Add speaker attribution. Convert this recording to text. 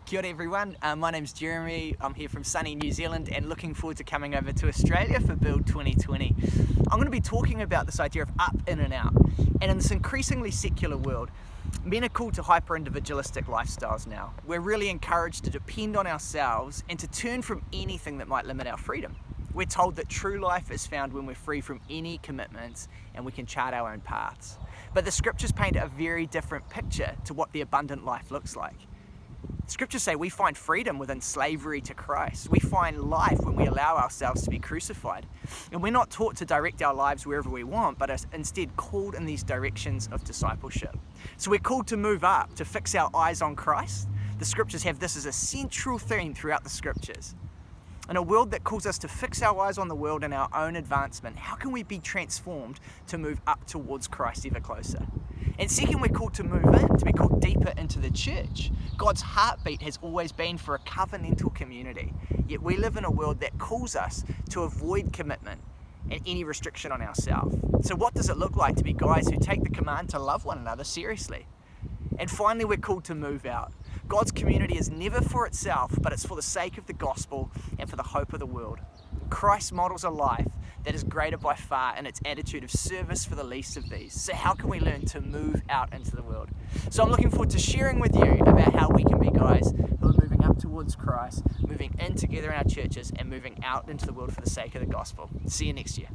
Speaker 1: Kia ora everyone, my name's Jeremy. I'm here from sunny New Zealand and looking forward to coming over to Australia for Build 2020. I'm going to be talking about this idea of up, in and out. And in this increasingly secular world, men are called to hyper-individualistic lifestyles now. We're really encouraged to depend on ourselves and to turn from anything that might limit our freedom. We're told that true life is found when we're free from any commitments and we can chart our own paths. But the scriptures paint a very different picture to what the abundant life looks like. Scriptures say we find freedom within slavery to Christ. We find life when we allow ourselves to be crucified. And we're not taught to direct our lives wherever we want, but are instead called in these directions of discipleship. So we're called to move up, to fix our eyes on Christ. The scriptures have this as a central theme throughout the scriptures. In a world that calls us to fix our eyes on the world and our own advancement, how can we be transformed to move up towards Christ ever closer? And second, we're called to move in, to be called deeper into the church. God's heartbeat has always been for a covenantal community, yet we live in a world that calls us to avoid commitment and any restriction on ourselves. So what does it look like to be guys who take the command to love one another seriously? And finally, we're called to move out. God's community is never for itself, but it's for the sake of the gospel and for the hope of the world. Christ models a life that is greater by far in its attitude of service for the least of these. So how can we learn to move out into the world? So I'm looking forward to sharing with you about how we can be guys who are moving up towards Christ, moving in together in our churches, and moving out into the world for the sake of the gospel. See you next year.